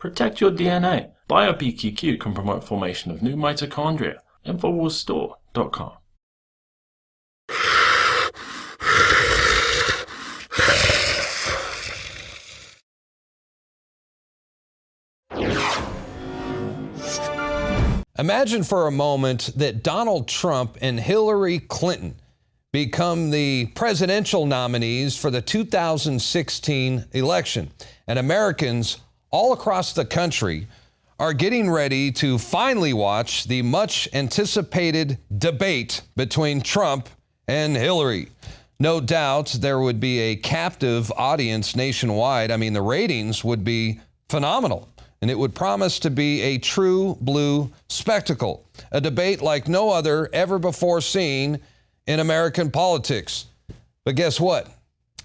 Protect your DNA. BioPQQ can promote formation of new mitochondria. Infowarsstore.com. Imagine for a moment that Donald Trump and Hillary Clinton become the presidential nominees for the 2016 election, and Americans all across the country are getting ready to finally watch the much anticipated debate between Trump and Hillary. No doubt there would be a captive audience nationwide. I mean, the ratings would be phenomenal, and it would promise to be a true blue spectacle, a debate like no other ever before seen in American politics. But guess what?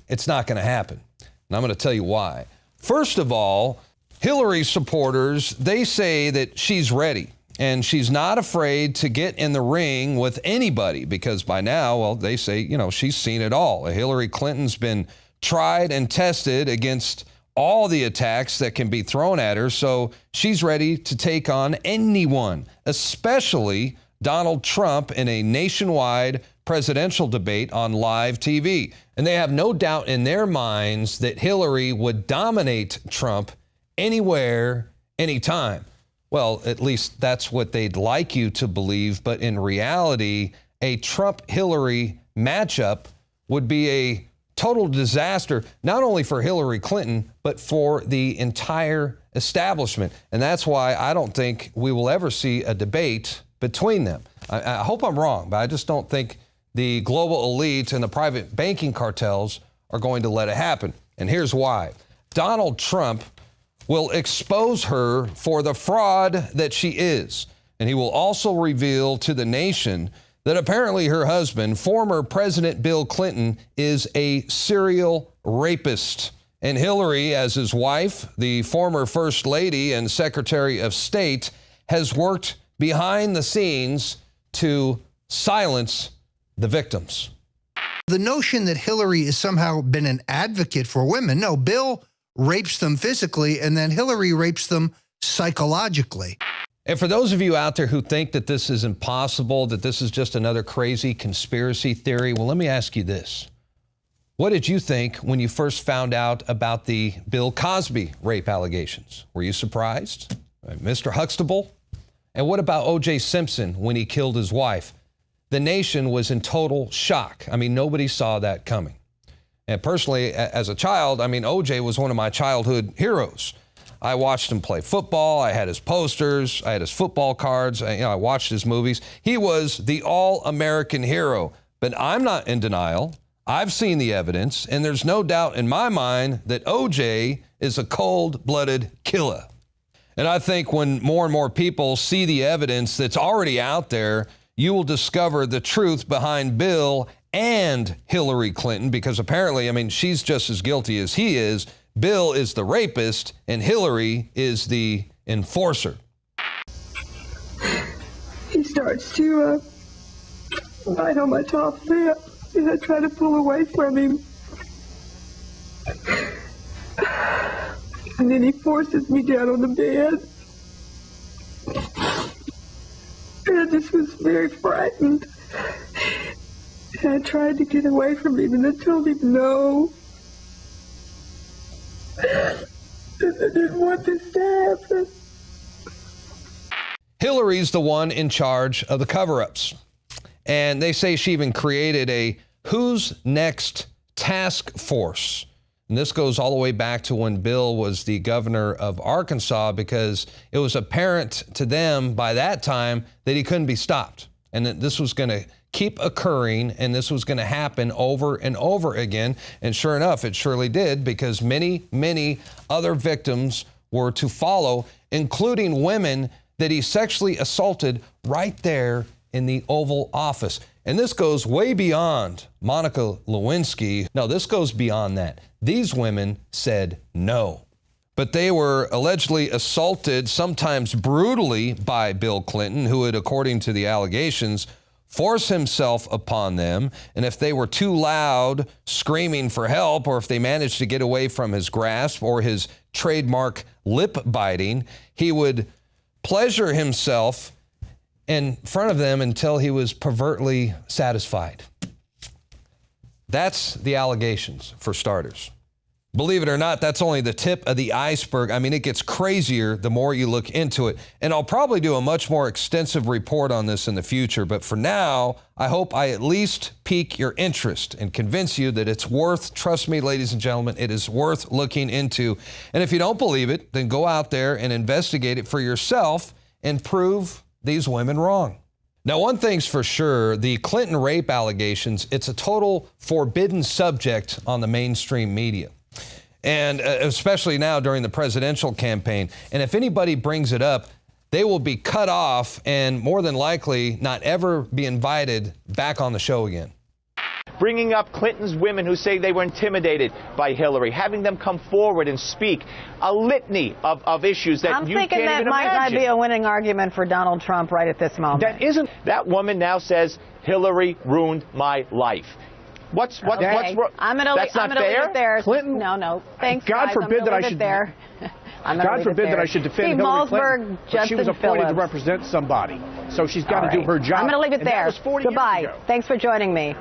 It's not going to happen. And I'm going to tell you why. First of all, Hillary supporters, they say that she's ready and she's not afraid to get in the ring with anybody because by now, well, they say, you know, she's seen it all. Hillary Clinton's been tried and tested against all the attacks that can be thrown at her, so she's ready to take on anyone, especially Donald Trump in a nationwide presidential debate on live TV. And they have no doubt in their minds that Hillary would dominate Trump anywhere, anytime. Well, at least that's what they'd like you to believe, but in reality, a Trump-Hillary matchup would be a total disaster, not only for Hillary Clinton, but for the entire establishment. And that's why I don't think we will ever see a debate between them. I hope I'm wrong, but I just don't think the global elite and the private banking cartels are going to let it happen. And here's why. Donald Trump will expose her for the fraud that she is. And he will also reveal to the nation that apparently her husband, former President Bill Clinton, is a serial rapist. And Hillary, as his wife, the former First Lady and Secretary of State, has worked behind the scenes to silence the victims. The notion that Hillary has somehow been an advocate for women, no, Bill rapes them physically and then Hillary rapes them psychologically. And for those of you out there who think that this is impossible, that this is just another crazy conspiracy theory, well, let me ask you this. What did you think when you first found out about the Bill Cosby rape allegations? Were you surprised? Mr. Huxtable? And what about O.J. Simpson when he killed his wife? The nation was in total shock. I mean, nobody saw that coming. And personally, as a child, I mean, O.J. was one of my childhood heroes. I watched him play football. I had his posters. I had his football cards. I watched his movies. He was the all-American hero. But I'm not in denial. I've seen the evidence, and there's no doubt in my mind that O.J. is a cold-blooded killer. And I think when more and more people see the evidence that's already out there, you will discover the truth behind Bill and Hillary Clinton, because apparently, I mean, she's just as guilty as he is. Bill is the rapist, and Hillary is the enforcer. He starts to bite on my top lip, and I try to pull away from him. And then he forces me down on the bed. And I just was very frightened. And I tried to get away from him, and I told him no. I didn't want this to happen. Hillary's the one in charge of the cover-ups. And they say she even created a Who's Next task force. And this goes all the way back to when Bill was the governor of Arkansas, because it was apparent to them by that time that he couldn't be stopped. And that this was going to keep occurring, and this was going to happen over and over again. And sure enough, it surely did, because many, many other victims were to follow, including women that he sexually assaulted right there in the Oval Office. And this goes way beyond Monica Lewinsky. No, this goes beyond that. These women said no. But they were allegedly assaulted, sometimes brutally, by Bill Clinton, who had, according to the allegations, force himself upon them. And if they were too loud, screaming for help, or if they managed to get away from his grasp or his trademark lip biting. He would pleasure himself in front of them until he was pervertly satisfied. That's the allegations, for starters. Believe it or not, that's only the tip of the iceberg. I mean, it gets crazier the more you look into it. And I'll probably do a much more extensive report on this in the future. But for now, I hope I at least pique your interest and convince you that it's worth, trust me, ladies and gentlemen, it is worth looking into. And if you don't believe it, then go out there and investigate it for yourself and prove these women wrong. Now, one thing's for sure, the Clinton rape allegations, it's a total forbidden subject on the mainstream media. And especially now during the presidential campaign. And if anybody brings it up, they will be cut off and more than likely not ever be invited back on the show again. Bringing up Clinton's women who say they were intimidated by Hillary, having them come forward and speak a litany of issues that you can't even imagine. I'm thinking that might not be a winning argument for Donald Trump right at this moment. That woman now says Hillary ruined my life. What's wrong? I'm gonna leave it there. Clinton? No. Thanks, God guys. forbid that I should. There. God forbid that I should defend Hillary Clinton. But she was appointed to represent somebody, so she's got to do her job. I'm going to leave it there. Goodbye. Years ago. Thanks for joining me.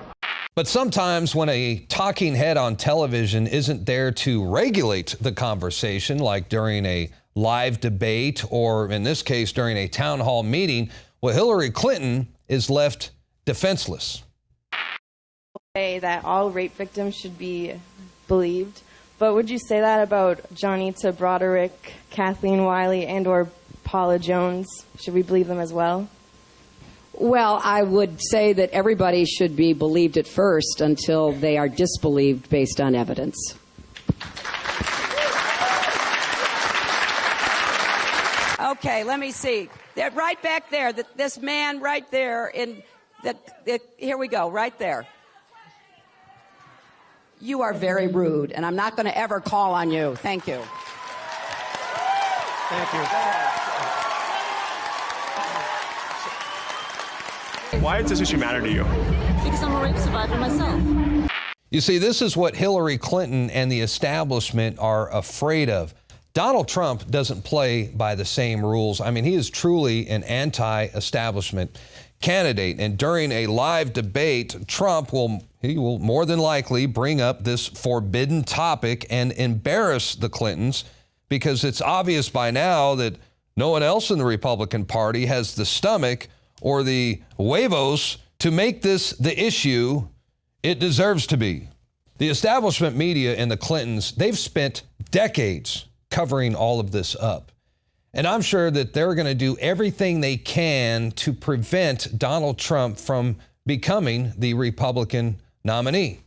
But sometimes when a talking head on television isn't there to regulate the conversation, like during a live debate or in this case during a town hall meeting, well, Hillary Clinton is left defenseless. That all rape victims should be believed, but would you say that about Johnita Broderick, Kathleen Wiley, and or Paula Jones? Should we believe them as well? Well, I would say that everybody should be believed at first until they are disbelieved based on evidence. Okay, let me see. They're right back there, this man right there, here we go, right there. You are very rude, and I'm not going to ever call on you. Thank you. Thank you. Why does this issue matter to you? Because I'm a rape survivor myself. You see, this is what Hillary Clinton and the establishment are afraid of. Donald Trump doesn't play by the same rules. I mean, he is truly an anti-establishment candidate. And during a live debate, Trump will more than likely bring up this forbidden topic and embarrass the Clintons, because it's obvious by now that no one else in the Republican Party has the stomach or the huevos to make this the issue it deserves to be. The establishment media and the Clintons, they've spent decades covering all of this up. And I'm sure that they're going to do everything they can to prevent Donald Trump from becoming the Republican nominee.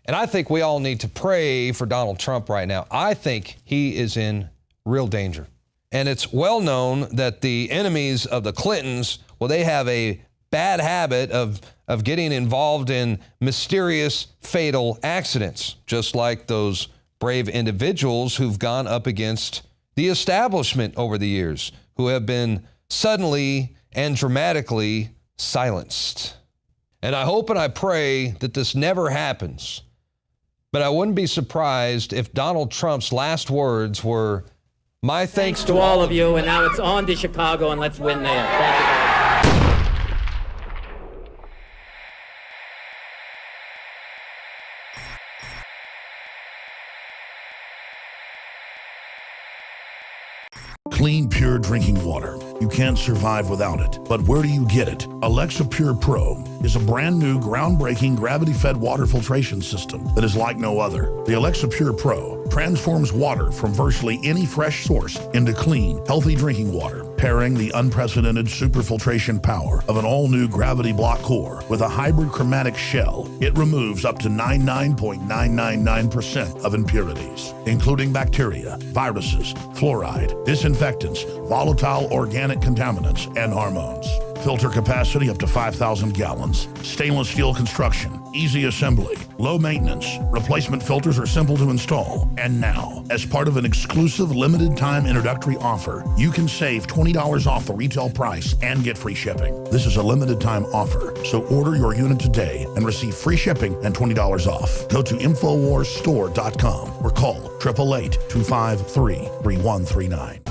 And I think we all need to pray for Donald Trump right now. I think he is in real danger. And it's well known that the enemies of the Clintons, well, they have a bad habit of getting involved in mysterious, fatal accidents, just like those brave individuals who've gone up against the establishment over the years, who have been suddenly and dramatically silenced. And I hope and I pray that this never happens. But I wouldn't be surprised if Donald Trump's last words were, "My thanks to all of you, and now it's on to Chicago, and let's win there." Thank you, guys. Clean, pure drinking water. You can't survive without it. But where do you get it? Alexa Pure Pro is a brand new, groundbreaking, gravity-fed water filtration system that is like no other. The Alexa Pure Pro transforms water from virtually any fresh source into clean, healthy drinking water, pairing the unprecedented superfiltration power of an all-new gravity block core with a hybrid chromatic shell. It removes up to 99.999% of impurities, including bacteria, viruses, fluoride, disinfectants, volatile organic contaminants, and hormones. Filter capacity up to 5,000 gallons. Stainless steel construction. Easy assembly. Low maintenance. Replacement filters are simple to install. And now, as part of an exclusive limited time introductory offer, you can save $20 off the retail price and get free shipping. This is a limited time offer, so order your unit today and receive free shipping and $20 off. Go to InfoWarsStore.com or call 888-253-3139.